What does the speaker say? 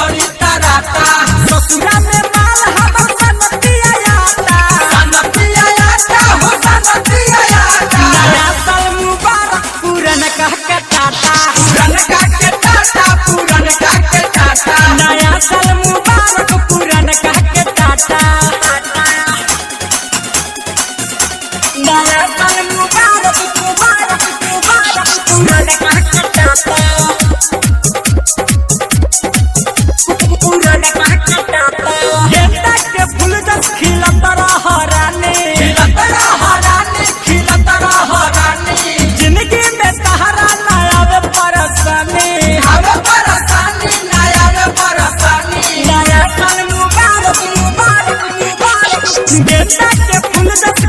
बड़ी तराता ससुरा में माल हमर सनतिया आता हो सनतिया आता नया साल मुबारक पूरन कह के टाटा पुरन का के टाटा पुरन का के टाटा नया साल मुबारक पूरन कह के टाटा नया साल मुबारक मुबारक मुबारक पूरन कह के टाटा पूरन कह के टाटा गेंदा के फूल जस खिलत रह रानी खिलत रह रानी जिंदगी में सहारा ना आवे परेशानी आवे परेशानी ना आवे परेशानी नया साल मुबारक मुबारक मुबारक गेंदा के फूल जस